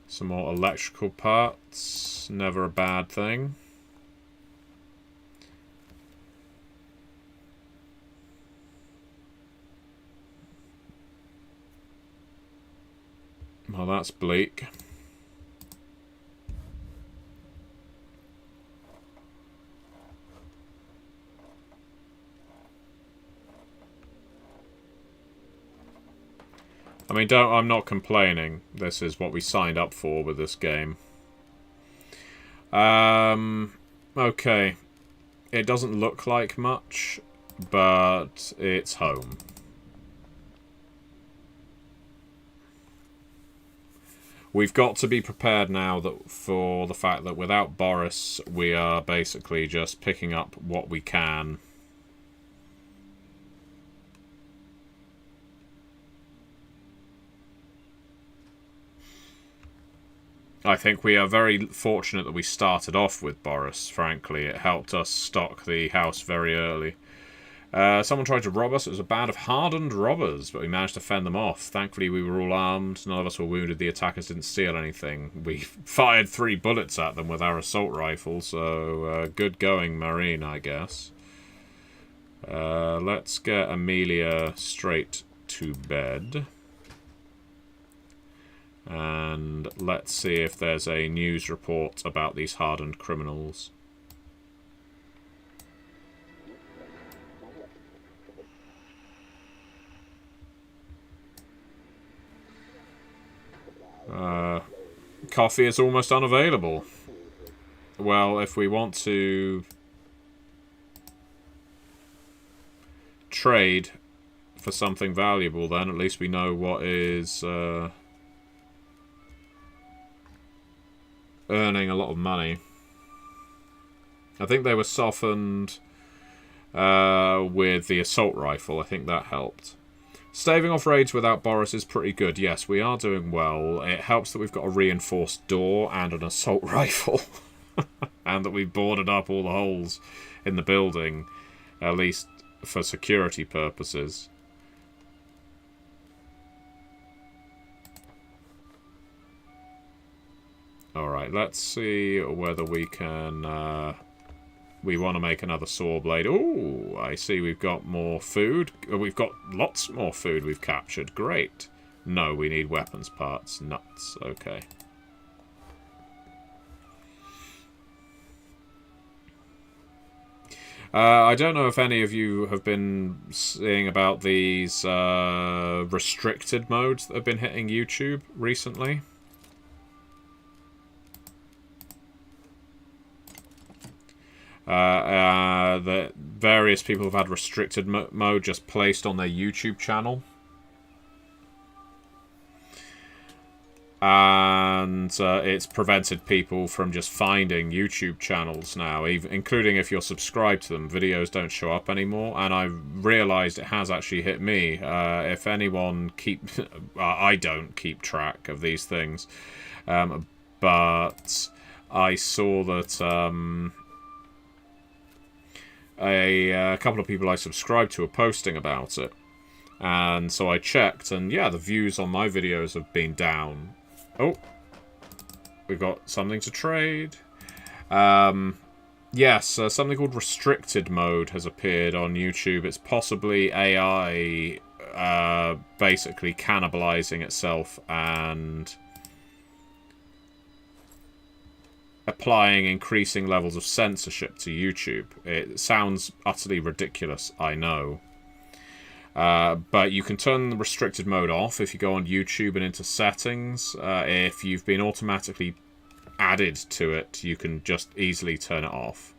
Some more electrical parts, never a bad thing. Well, that's bleak. I mean, I'm not complaining. This is what we signed up for with this game. Okay. It doesn't look like much, but it's home. We've got to be prepared now for the fact that without Boris, we are basically just picking up what we can. I think we are very fortunate that we started off with Boris, frankly. It helped us stock the house very early. Someone tried to rob us. It was a band of hardened robbers, but we managed to fend them off. Thankfully, we were all armed. None of us were wounded. The attackers didn't steal anything. We fired 3 bullets at them with our assault rifle, so good going, Marine, I guess. Let's get Amelia straight to bed. And let's see if there's a news report about these hardened criminals. Coffee is almost unavailable. Well, if we want to trade for something valuable, then at least we know what is earning a lot of money. I think they were softened with the assault rifle. I think that helped. Staving off raids without Boris is pretty good. Yes, we are doing well. It helps that we've got a reinforced door and an assault rifle. And that we've boarded up all the holes in the building, at least for security purposes. Alright, let's see whether we can... we want to make another saw blade. Ooh, I see we've got more food. We've got lots more food we've captured. Great. No, we need weapons parts. Nuts. Okay. I don't know if any of you have been seeing about these restricted modes that have been hitting YouTube recently. That various people have had restricted mode just placed on their YouTube channel. And it's prevented people from just finding YouTube channels now, even including if you're subscribed to them. Videos don't show up anymore, and I realised it has actually hit me. If anyone I don't keep track of these things, but I saw that a couple of people I subscribed to are posting about it, and so I checked, and yeah, the views on my videos have been down. Oh, we've got something to trade. Yes, something called restricted mode has appeared on YouTube. It's possibly AI basically cannibalizing itself and applying increasing levels of censorship to YouTube. It sounds utterly ridiculous, I know. But you can turn the restricted mode off if you go on YouTube and into settings. If you've been automatically added to it, you can just easily turn it off.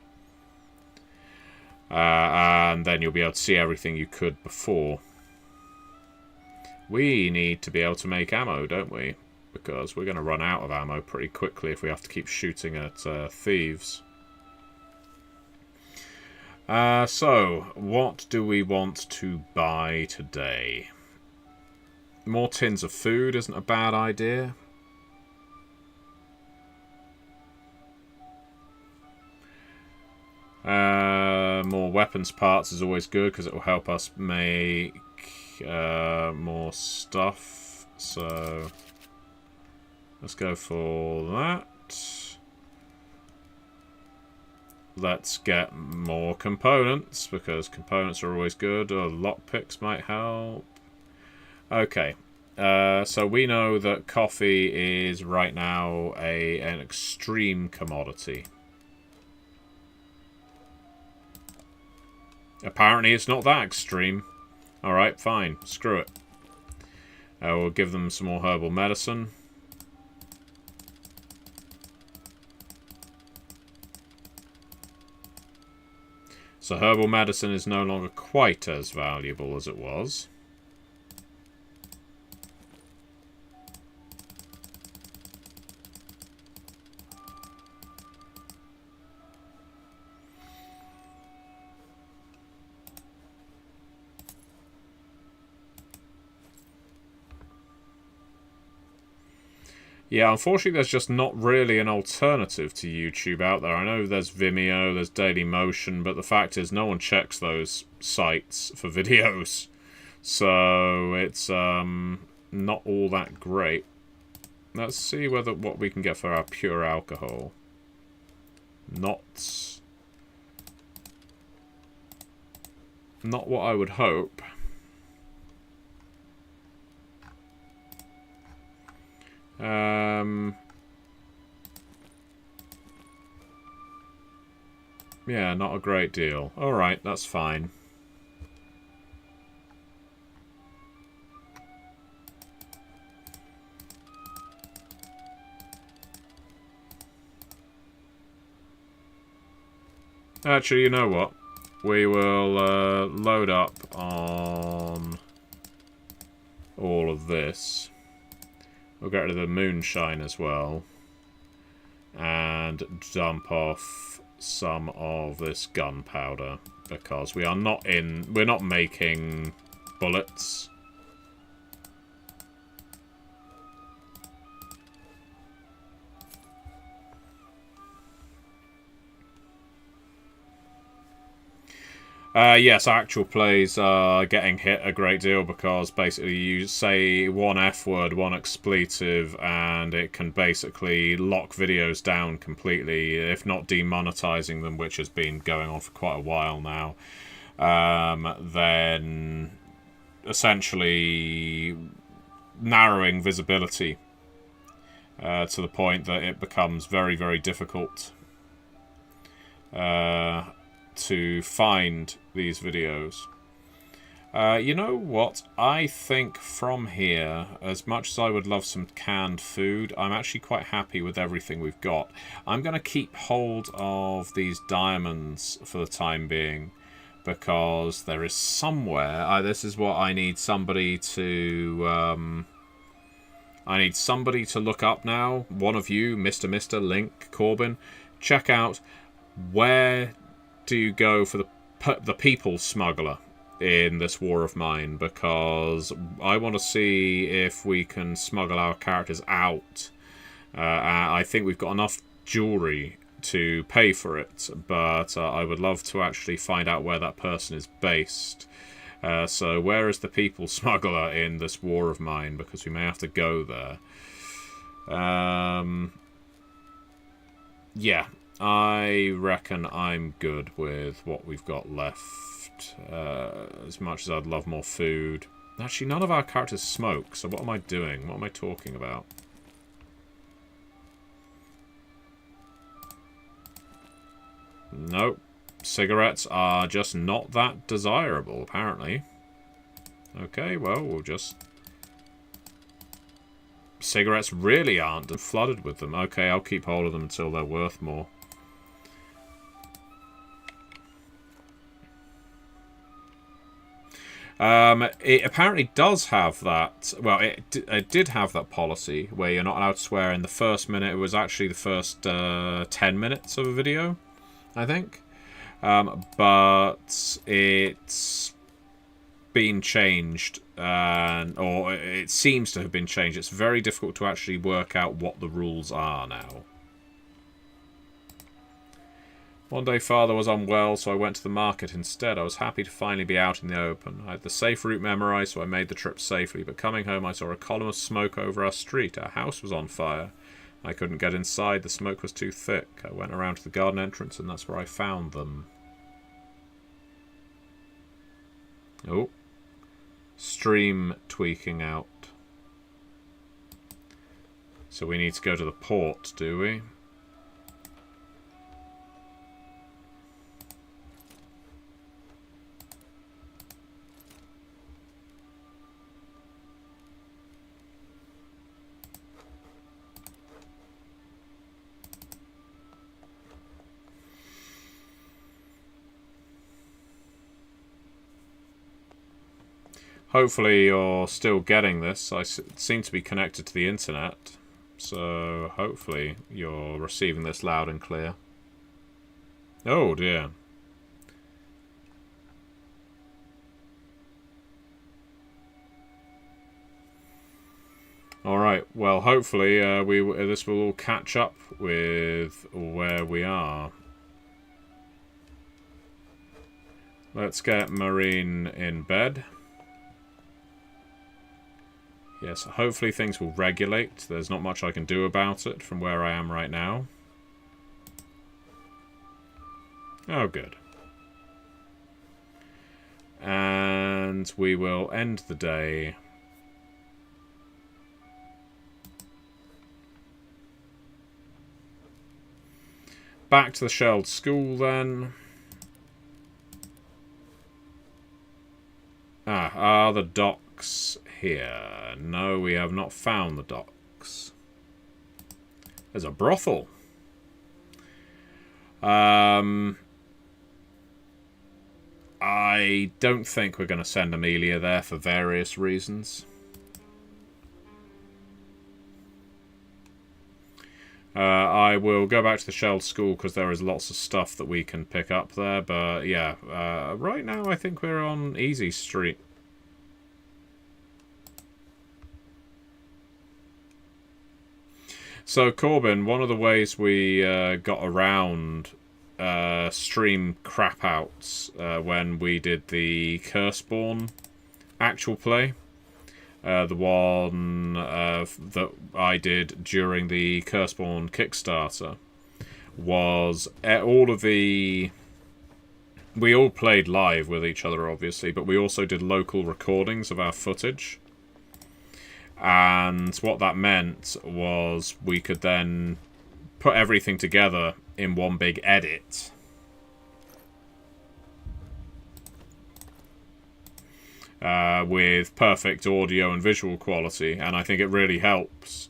And then you'll be able to see everything you could before. We need to be able to make ammo, don't we? Because we're going to run out of ammo pretty quickly if we have to keep shooting at thieves. So, what do we want to buy today? More tins of food isn't a bad idea. More weapons parts is always good because it will help us make more stuff. So let's go for that. Let's get more components because components are always good. Or lockpicks might help. Okay. So we know that coffee is right now an extreme commodity. Apparently it's not that extreme. Alright, fine. Screw it. We'll give them some more herbal medicine. So herbal medicine is no longer quite as valuable as it was. Yeah, unfortunately there's just not really an alternative to YouTube out there. I know there's Vimeo, there's Dailymotion, but the fact is no one checks those sites for videos. So it's not all that great. Let's see what we can get for our pure alcohol. Not what I would hope. Yeah, not a great deal. Alright, that's fine. Actually, you know what? We will load up on all of this. We'll get rid of the moonshine as well. And dump off some of this gunpowder. Because we're not making bullets. Yes, actual plays are getting hit a great deal because basically you say one F word, one expletive, and it can basically lock videos down completely, if not demonetizing them, which has been going on for quite a while now. Then essentially narrowing visibility to the point that it becomes very, very difficult to find these videos. You know what? I think from here, as much as I would love some canned food, I'm actually quite happy with everything we've got. I'm going to keep hold of these diamonds for the time being, because there is somewhere... this is what I need somebody to... I need somebody to look up now. One of you, Mr. Link, Corbin, check out where do you go for the people smuggler in this war of mine, because I want to see if we can smuggle our characters out. I think we've got enough jewelry to pay for it, but I would love to actually find out where that person is based. So where is the people smuggler in this war of mine, because we may have to go there. Yeah, I reckon I'm good with what we've got left. As much as I'd love more food. Actually, none of our characters smoke, so what am I doing? What am I talking about? Nope. Cigarettes are just not that desirable, apparently. Okay, well, we'll just... Cigarettes really aren't flooded with them. Okay, I'll keep hold of them until they're worth more. It apparently does have that... Well, it did have that policy where you're not allowed to swear in the first minute. It was actually the first 10 minutes of a video, I think. But it's been changed, or it seems to have been changed. It's very difficult to actually work out what the rules are now. One day father was unwell, so I went to the market instead. I was happy to finally be out in the open. I had the safe route memorised, so I made the trip safely, but coming home I saw a column of smoke over our street. Our house was on fire. I couldn't get inside, the smoke was too thick. I went around to the garden entrance and that's where I found them. Oh. Stream tweaking out. So we need to go to the port, do we? Hopefully you're still getting this. I seem to be connected to the internet. So hopefully you're receiving this loud and clear. Oh dear. Alright, well hopefully this will all catch up with where we are. Let's get Marine in bed. Yes, hopefully things will regulate. There's not much I can do about it from where I am right now. Oh, good. And we will end the day. Back to the shelled school, then. Are the docks here? No, we have not found the docks. There's a brothel. I don't think we're going to send Amelia there for various reasons. I will go back to the shelled school because there is lots of stuff that we can pick up there. But yeah, right now I think we're on Easy Street. So Corbin, one of the ways we got around stream crap outs when we did the Curseborn actual play, the one that I did during the Curseborn Kickstarter, was all of the... We all played live with each other, obviously, but we also did local recordings of our footage. And what that meant was we could then put everything together in one big edit. With perfect audio and visual quality, and I think it really helps.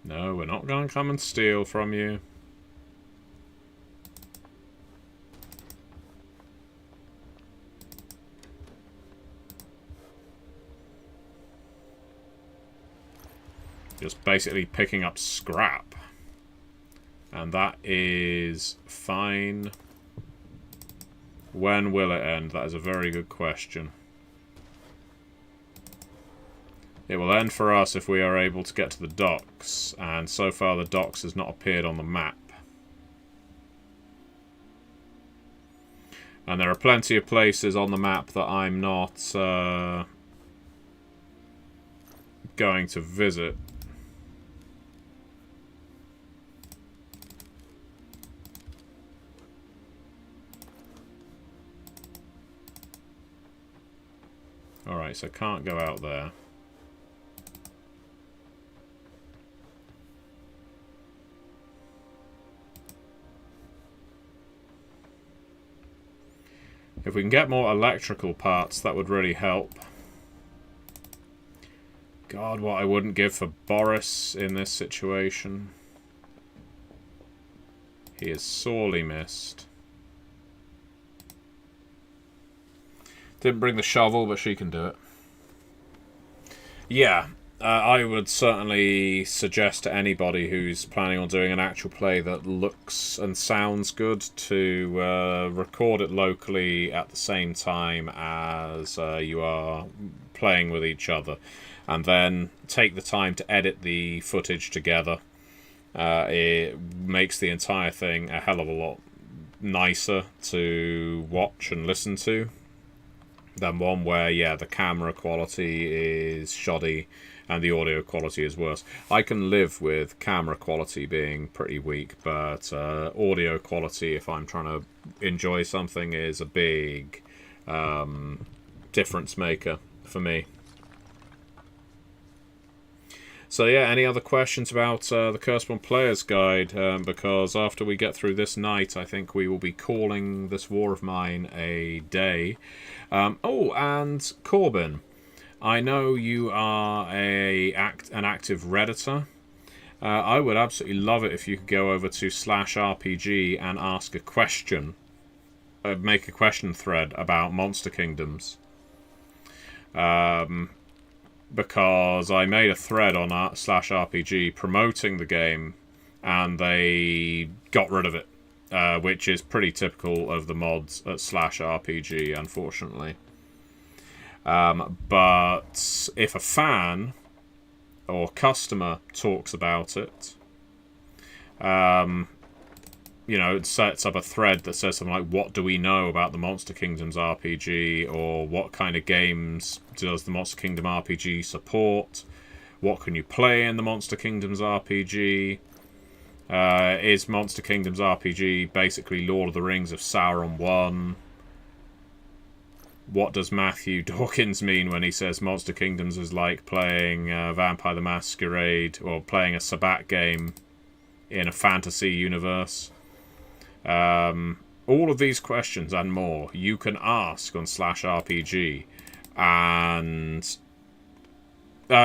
No, we're not going to come and steal from you. Just basically picking up scrap. And that is fine. When will it end? That is a very good question. It will end for us if we are able to get to the docks, and so far the docks has not appeared on the map. And there are plenty of places on the map that I'm not going to visit. Alright, so can't go out there. If we can get more electrical parts, that would really help. God, what I wouldn't give for Boris in this situation. He is sorely missed. Didn't bring the shovel, but she can do it. Yeah, I would certainly suggest to anybody who's planning on doing an actual play that looks and sounds good to record it locally at the same time as you are playing with each other. And then take the time to edit the footage together. It makes the entire thing a hell of a lot nicer to watch and listen to than one where, yeah, the camera quality is shoddy and the audio quality is worse. I can live with camera quality being pretty weak, but audio quality, if I'm trying to enjoy something, is a big difference maker for me. So yeah, any other questions about the Curseborn Player's Guide? Because after we get through this night, I think we will be calling this war of mine a day. Oh, and Corbin, I know you are an active Redditor. I would absolutely love it if you could go over to /RPG and ask a question. Make a question thread about Monster Kingdoms. Because I made a thread on /RPG promoting the game, and they got rid of it, which is pretty typical of the mods at /RPG, unfortunately. But if a fan or customer talks about it, you know, it sets up a thread that says something like, what do we know about the Monster Kingdoms RPG, or what kind of games does the Monster Kingdom RPG support, what can you play in the Monster Kingdoms RPG, is Monster Kingdoms RPG basically Lord of the Rings of Sauron 1, what does Matthew Dawkins mean when he says Monster Kingdoms is like playing Vampire the Masquerade, or playing a Sabbat game in a fantasy universe? All of these questions and more you can ask on /RPG, and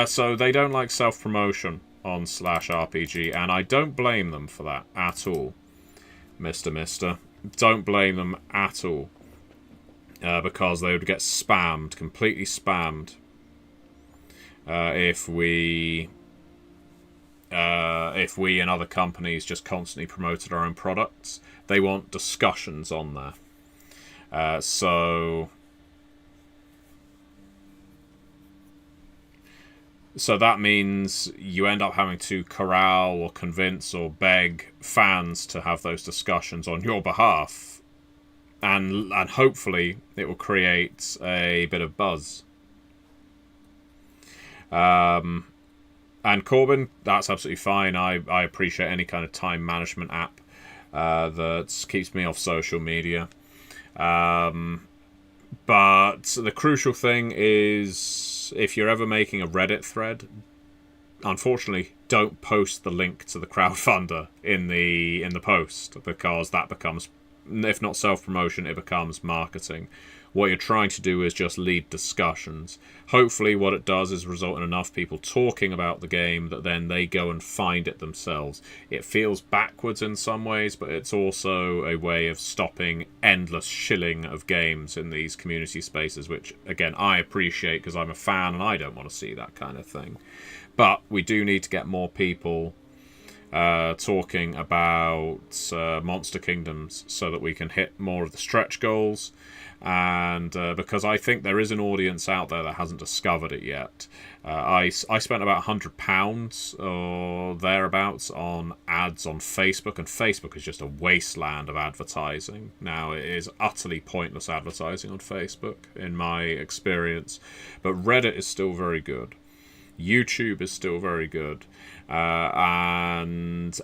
so they don't like self-promotion on /RPG, and I don't blame them for that at all. Mister, don't blame them at all, because they would get spammed, completely spammed, if we and other companies just constantly promoted our own products. They want discussions on there. So that means you end up having to corral or convince or beg fans to have those discussions on your behalf. And hopefully it will create a bit of buzz. And Corbin, that's absolutely fine. I appreciate any kind of time management app that keeps me off social media. But the crucial thing is, if you're ever making a Reddit thread, unfortunately, don't post the link to the crowdfunder in the post, because that becomes, if not self-promotion, it becomes marketing. What you're trying to do is just lead discussions. Hopefully what it does is result in enough people talking about the game that then they go and find it themselves. It feels backwards in some ways, but it's also a way of stopping endless shilling of games in these community spaces, which, again, I appreciate because I'm a fan and I don't want to see that kind of thing. But we do need to get more people talking about Monster Kingdoms so that we can hit more of the stretch goals. And because I think there is an audience out there that hasn't discovered it yet. I spent about £100 or thereabouts on ads on Facebook, and Facebook is just a wasteland of advertising. Now, it is utterly pointless advertising on Facebook, in my experience. But Reddit is still very good. YouTube is still very good. And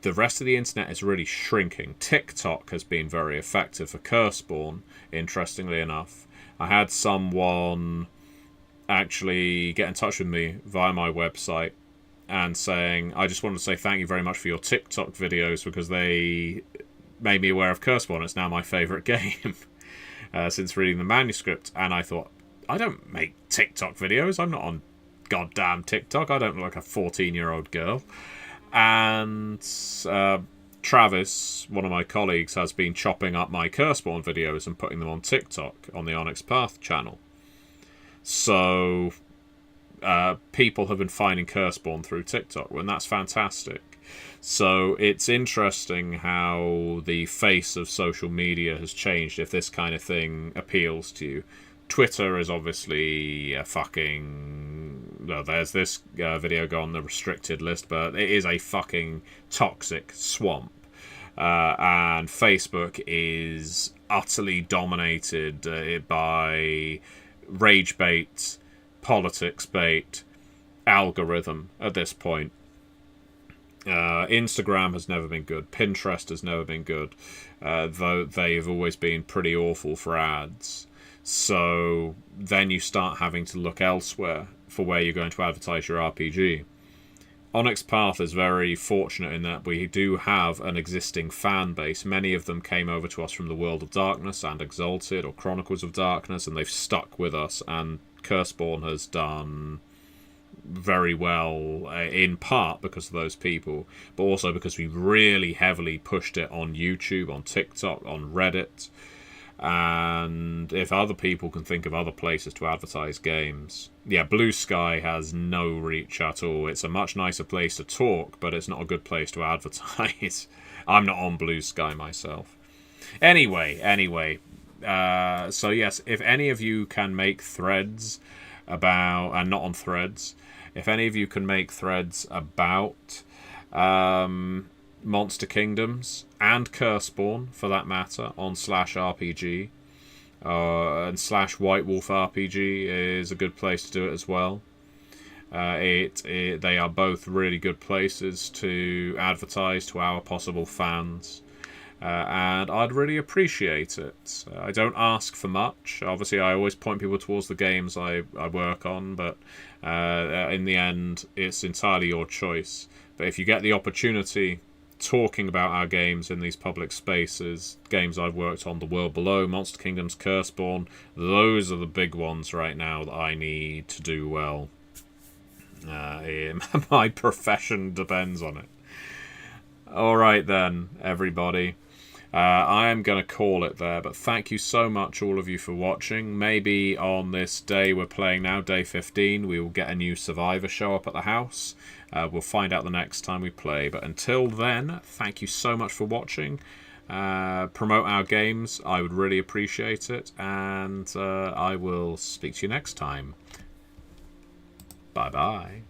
the rest of the internet is really shrinking. TikTok has been very effective for Curseborn, interestingly enough. I had someone actually get in touch with me via my website and saying, I just wanted to say thank you very much for your TikTok videos because they made me aware of Curseborn. It's now my favourite game since reading the manuscript. And I thought, I don't make TikTok videos. I'm not on goddamn TikTok. I don't look like a 14-year-old girl. And Travis, one of my colleagues, has been chopping up my Curseborn videos and putting them on TikTok on the Onyx Path channel. So people have been finding Curseborn through TikTok, and that's fantastic. So it's interesting how the face of social media has changed if this kind of thing appeals to you. Twitter is obviously a fucking... Well, there's this video go on the restricted list, but it is a fucking toxic swamp. And Facebook is utterly dominated by rage bait, politics bait, algorithm at this point. Instagram has never been good. Pinterest has never been good, though they've always been pretty awful for ads. So then you start having to look elsewhere for where you're going to advertise your RPG. Onyx Path is very fortunate in that we do have an existing fan base. Many of them came over to us from the World of Darkness and Exalted or Chronicles of Darkness, and they've stuck with us, and Curseborn has done very well, in part because of those people, but also because we really heavily pushed it on YouTube, on TikTok, on Reddit. And if other people can think of other places to advertise games... Yeah, Blue Sky has no reach at all. It's a much nicer place to talk, but it's not a good place to advertise. I'm not on Blue Sky myself. Anyway. So yes, if any of you can make threads about... And not on Threads. If any of you can make threads about... Monster Kingdoms and Curseborn, for that matter, on /RPG, and /White Wolf RPG is a good place to do it as well. They are both really good places to advertise to our possible fans, and I'd really appreciate it. I don't ask for much. Obviously, I always point people towards the games I work on, but in the end, it's entirely your choice. But if you get the opportunity talking about our games in these public spaces, games I've worked on, The World Below, Monster Kingdoms, Curseborn, those are the big ones right now that I need to do well. My profession depends on it. Alright then, everybody. I am going to call it there, but thank you so much, all of you, for watching. Maybe on this day we're playing now, day 15, we will get a new Survivor show up at the house. We'll find out the next time we play. But until then, thank you so much for watching. Promote our games. I would really appreciate it. And I will speak to you next time. Bye-bye.